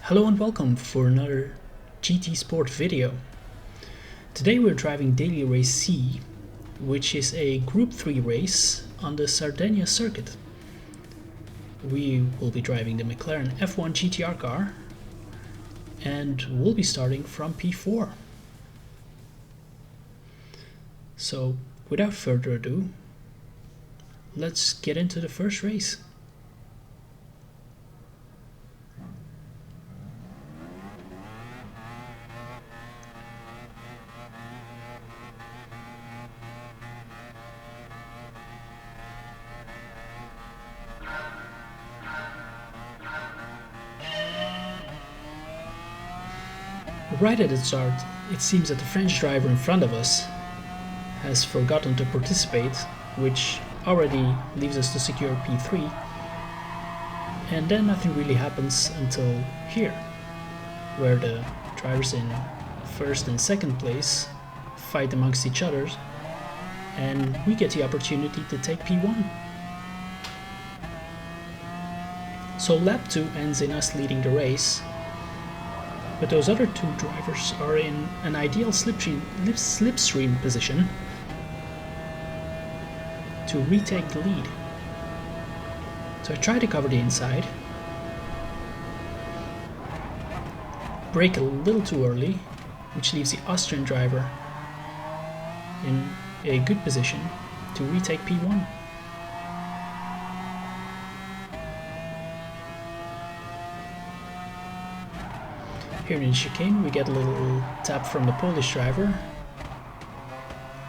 Hello and welcome for another GT Sport video. Today we're driving Daily Race C, which is a Group 3 race on the Sardegna circuit. We will be driving the McLaren F1 GTR car and we'll be starting from P4. So without further ado, let's get into the first race. Right at the start, it seems that the French driver in front of us has forgotten to participate, which already leaves us to secure P3, and then nothing really happens until here, where the drivers in first and second place fight amongst each other, and we get the opportunity to take P1. So lap 2 ends in us leading the race, but those other two drivers are in an ideal slipstream position to retake the lead. So I try to cover the inside, brake a little too early, which leaves the Austrian driver in a good position to retake P1. Here in the chicane we get a little tap from the Polish driver,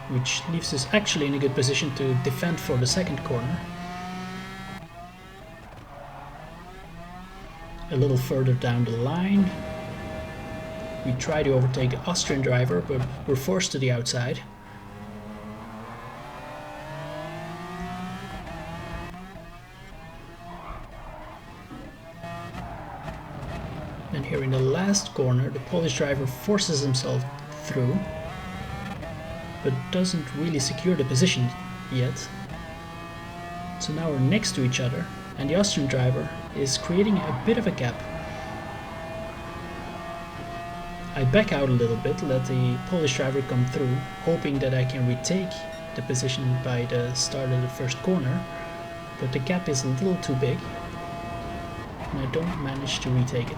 which leaves us actually in a good position to defend for the second corner. A little further down the line we try to overtake the Austrian driver, but we're forced to the outside. And here in the last corner, the Polish driver forces himself through, but doesn't really secure the position yet. So now we're next to each other, and the Austrian driver is creating a bit of a gap. I back out a little bit, let the Polish driver come through, hoping that I can retake the position by the start of the first corner, but the gap is a little too big, and I don't manage to retake it.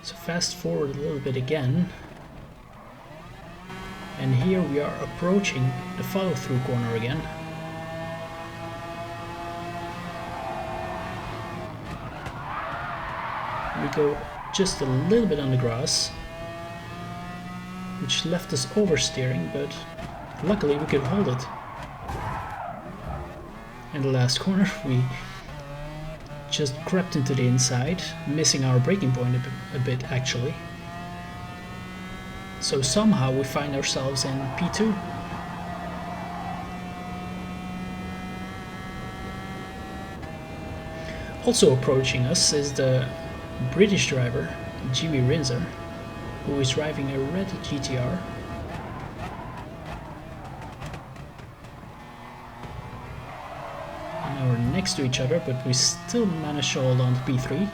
So fast forward a little bit again, and here we are approaching the follow-through corner again. We go just a little bit on the grass, which left us oversteering, but luckily we could hold it. In the last corner we just crept into the inside, missing our braking point a bit actually. So somehow we find ourselves in P2. Also approaching us is the British driver, Jimmy Rinzer, who is driving a red GTR. We're next to each other, but we still manage to hold on to P3.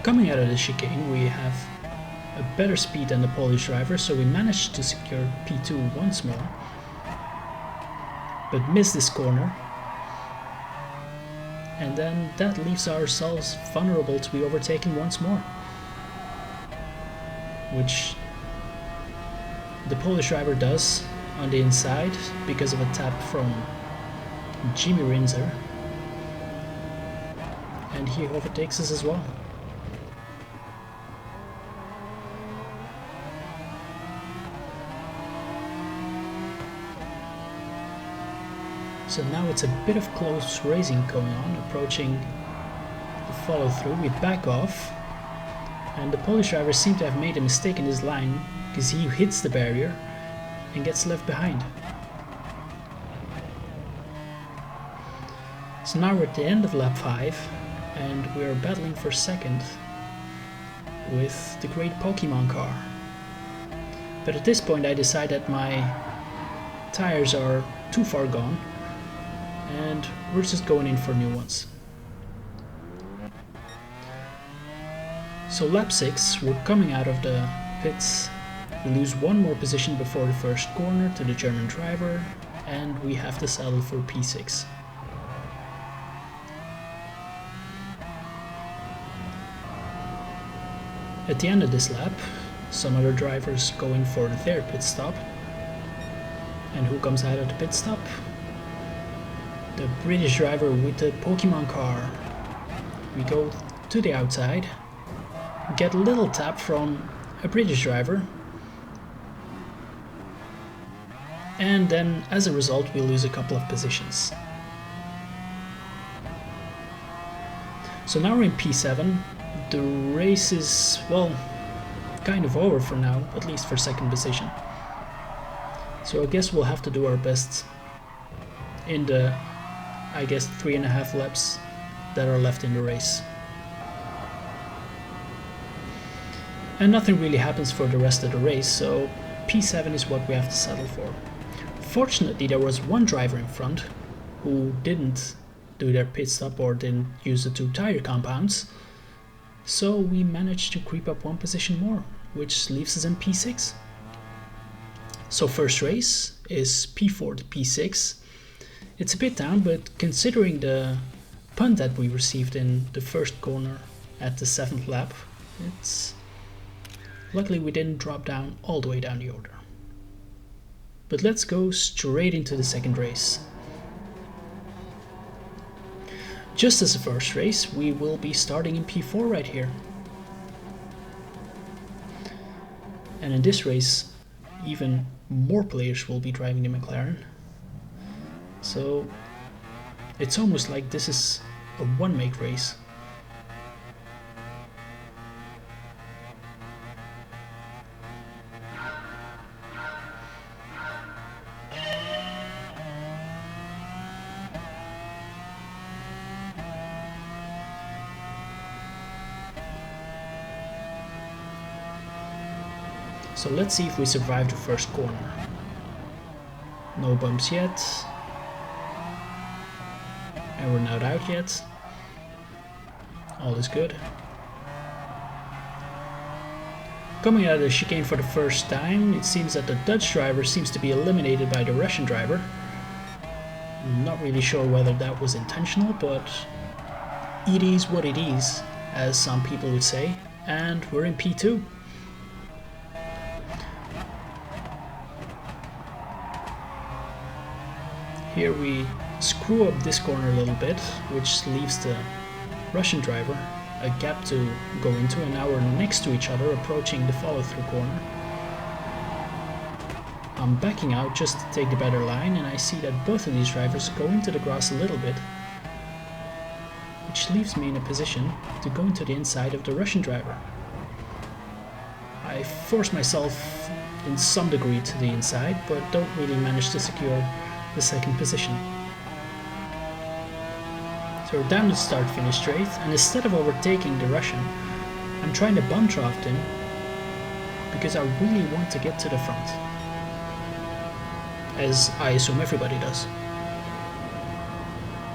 Coming out of the chicane we have a better speed than the Polish driver, so we managed to secure P2 once more, but miss this corner. And then that leaves ourselves vulnerable to be overtaken once more, which the Polish driver does on the inside because of a tap from Jimmy Rinzer, and he overtakes us as well. So now it's a bit of close racing going on, approaching the follow through. We back off, And the Polish driver seemed to have made a mistake in his line, because he hits the barrier and gets left behind. So now we're at the end of lap 5 and we're battling for second with the great Pokemon car. But at this point I decide that my tires are too far gone and we're just going in for new ones. So lap 6, we're coming out of the pits. We lose one more position before the first corner to the German driver and we have to settle for P6. At the end of this lap, some other drivers go in for their pit stop. And who comes out of the pit stop? The British driver with the Pokemon car. We go to the outside, get a little tap from a British driver, and then as a result we lose a couple of positions. So now we're in P7. The race is, well, kind of over for now, at least for second position. So I guess we'll have to do our best in the, I guess, 3.5 laps that are left in the race. And nothing really happens for the rest of the race, so P7 is what we have to settle for. Fortunately, there was one driver in front who didn't do their pit stop or didn't use the 2 tire compounds. So we managed to creep up one position more, which leaves us in P6. So first race is P4 to P6. It's a bit down, but considering the punt that we received in the first corner at the 7th lap, it's luckily we didn't drop down all the way down the order. But let's go straight into the second race. Just as the first race, we will be starting in P4 right here. And in this race, even more players will be driving the McLaren. So it's almost like this is a one-make race. So let's see if we survive the first corner. No bumps yet. And we're not out yet. All is good. Coming out of the chicane for the first time, it seems that the Dutch driver seems to be eliminated by the Russian driver. I'm not really sure whether that was intentional, but it is what it is, as some people would say. And we're in P2. Here we screw up this corner a little bit, which leaves the Russian driver a gap to go into, and now we're next to each other approaching the follow-through corner. I'm backing out just to take the better line, and I see that both of these drivers go into the grass a little bit, which leaves me in a position to go into the inside of the Russian driver. I force myself in some degree to the inside, but don't really manage to secure the second position. So we're down the start-finish straight, and instead of overtaking the Russian, I'm trying to bump draft him because I really want to get to the front, as I assume everybody does.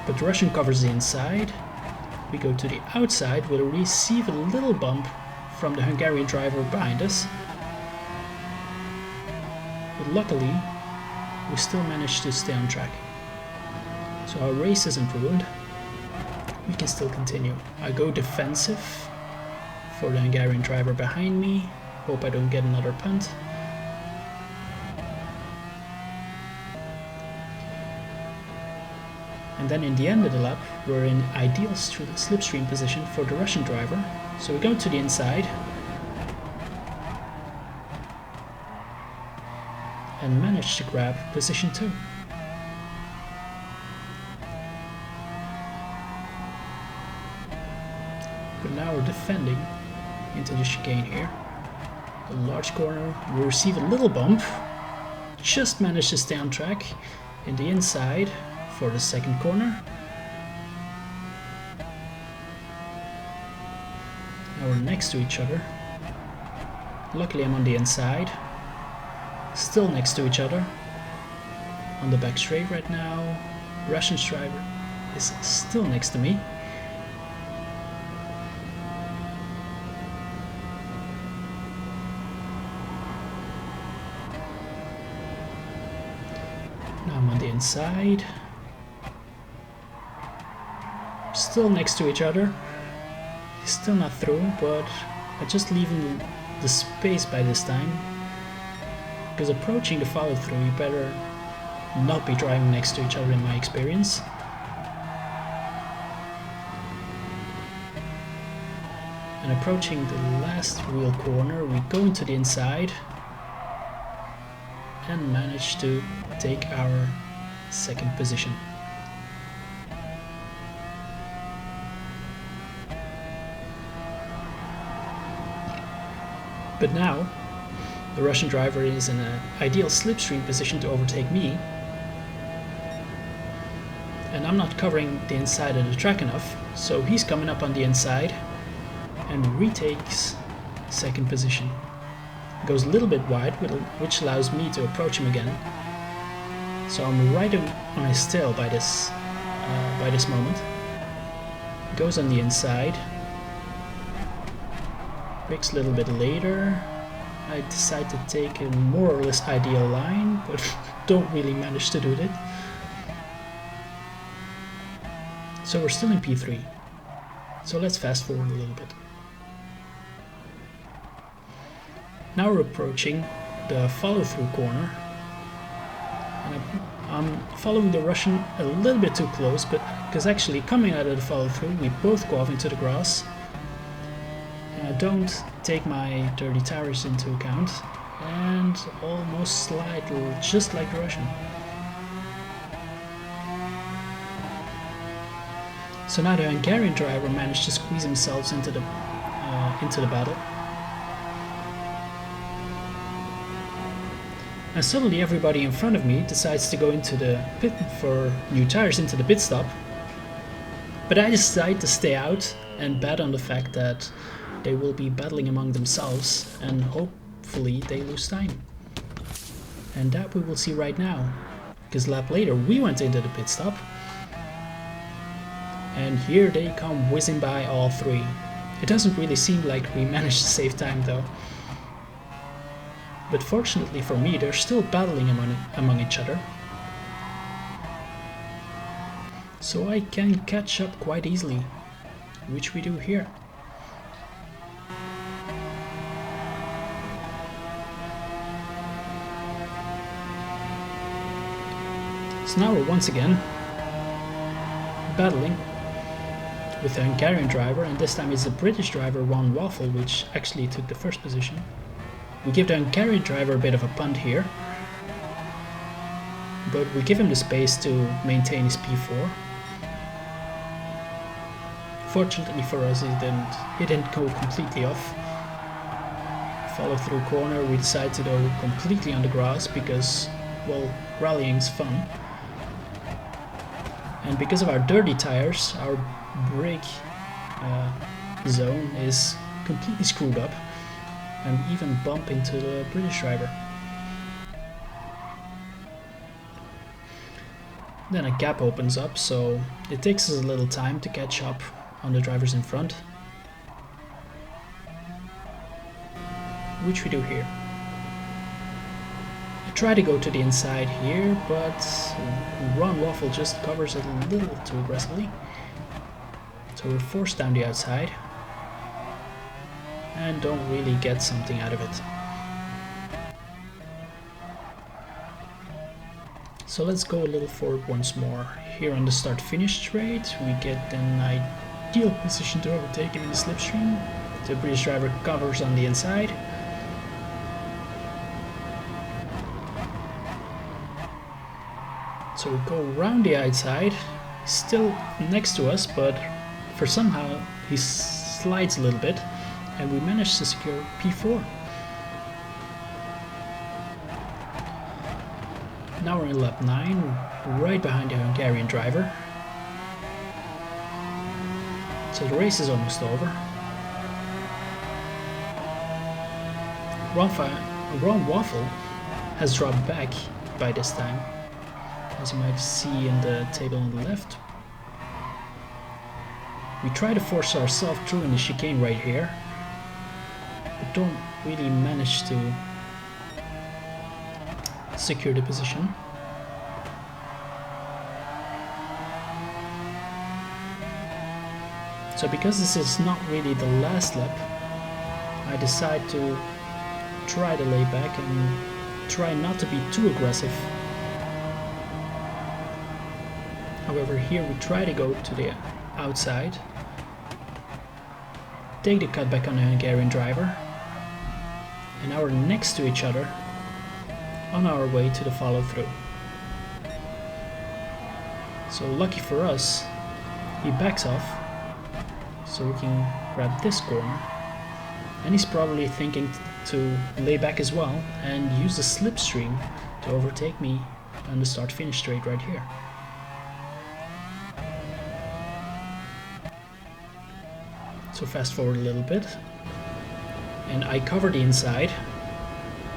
But the Russian covers the inside. We go to the outside, we'll receive a little bump from the Hungarian driver behind us, but luckily we still managed to stay on track. So our race isn't ruined. We can still continue. I go defensive for the Hungarian driver behind me. Hope I don't get another punt. And then in the end of the lap, we're in ideal slipstream position for the Russian driver. So we go to the inside and manage to grab position 2. But now we're defending into the chicane here. A large corner, we receive a little bump. Just managed to stay on track in the inside for the second corner. Now we're next to each other. Luckily I'm on the inside. Still next to each other. On the back straight right now. Russian driver is still next to me. Now I'm on the inside. Still next to each other. He's still not through, but I just leave him the space by this time. Because approaching the follow through, you better not be driving next to each other in my experience. And approaching the last real corner, we go into the inside and manage to take our second position. But now, the Russian driver is in an ideal slipstream position to overtake me, and I'm not covering the inside of the track enough, so he's coming up on the inside and retakes second position. Goes a little bit wide, which allows me to approach him again. So I'm right on his tail by this moment. Goes on the inside. Brakes a little bit later. I decide to take a more or less ideal line, but don't really manage to do that. So we're still in P3. So let's fast forward a little bit. Now we're approaching the follow-through corner. And I'm following the Russian a little bit too close, but because actually coming out of the follow-through, we both go off into the grass. And I don't take my dirty tires into account and almost slide just like the Russian. So now the Hungarian driver managed to squeeze himself into the battle. And suddenly everybody in front of me decides to go into the pit for new tires into the pit stop. But I decide to stay out and bet on the fact that they will be battling among themselves and hopefully they lose time. And that we will see right now. Because a lap later we went into the pit stop. And here they come whizzing by all three. It doesn't really seem like we managed to save time though. But fortunately for me, they're still battling among each other. So I can catch up quite easily, which we do here. So now we're once again battling with the Hungarian driver, and this time it's the British driver Ron Waffle which actually took the first position. We give the Hungarian driver a bit of a punt here, but we give him the space to maintain his P4. Fortunately for us, he didn't go completely off. Follow through corner, we decide to go completely on the grass because, well, rallying's fun. And because of our dirty tires, our brake zone is completely screwed up. And even bump into the British driver. Then a gap opens up, so it takes us a little time to catch up on the drivers in front. Which we do here. I try to go to the inside here, but Ron Waffle just covers it a little too aggressively. So we're forced down the outside. And don't really get something out of it. So let's go a little forward once more. Here on the start-finish straight, we get an ideal position to overtake him in the slipstream. The British driver covers on the inside. So we go around the outside, still next to us, but for somehow he slides a little bit. and we managed to secure P4. Now we're in lap 9, right behind the Hungarian driver. So the race is almost over. Ron Waffle has dropped back by this time, as you might see in the table on the left. We try to force ourselves through in the chicane right here, but don't really manage to secure the position. So because this is not really the last lap, I decide to try to lay back and try not to be too aggressive. However, here we try to go to the outside, take the cutback on the Hungarian driver, and now we're next to each other on our way to the follow through. So lucky for us, he backs off so we can grab this corner, and he's probably thinking to lay back as well and use the slipstream to overtake me on the start-finish straight right here. So fast forward a little bit, and I cover the inside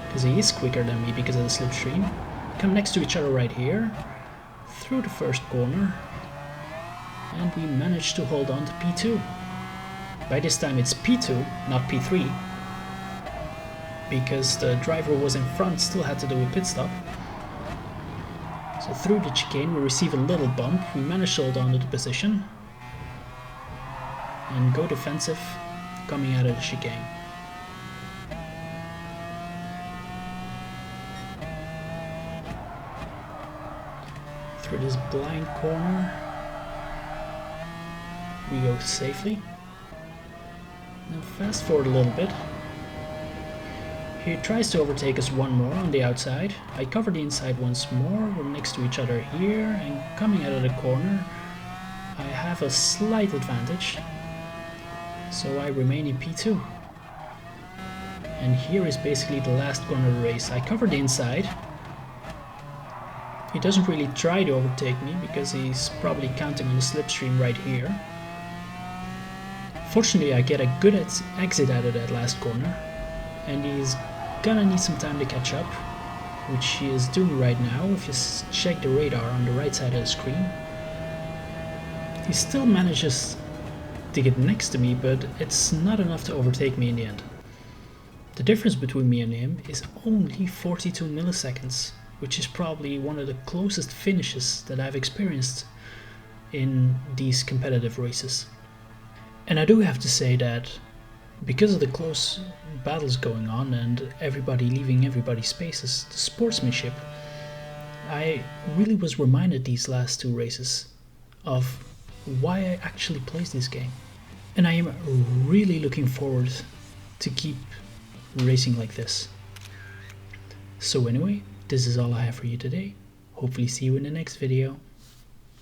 because he is quicker than me because of the slipstream. Come next to each other right here, through the first corner, and we managed to hold on to P2. By this time it's P2, not P3, because the driver who was in front still had to do a pit stop. So through the chicane we receive a little bump, we managed to hold on to the position and go defensive coming out of the chicane. Through this blind corner we go safely. Now fast forward a little bit. He tries to overtake us one more on the outside. I cover the inside once more. We're next to each other here, and coming out of the corner I have a slight advantage, so I remain in P2. And here is basically the last corner of the race. I cover the inside. He doesn't really try to overtake me because he's probably counting on the slipstream right here. Fortunately, I get a good exit out of that last corner, and he's gonna need some time to catch up, which he is doing right now. If you check the radar on the right side of the screen, he still manages to get next to me, but it's not enough to overtake me in the end. The difference between me and him is only 42 milliseconds, which is probably one of the closest finishes that I've experienced in these competitive races. And I do have to say that because of the close battles going on and everybody leaving everybody's spaces, the sportsmanship, I really was reminded these last two races of why I actually play this game. And I am really looking forward to keep racing like this. So anyway, this is all I have for you today. Hopefully see you in the next video.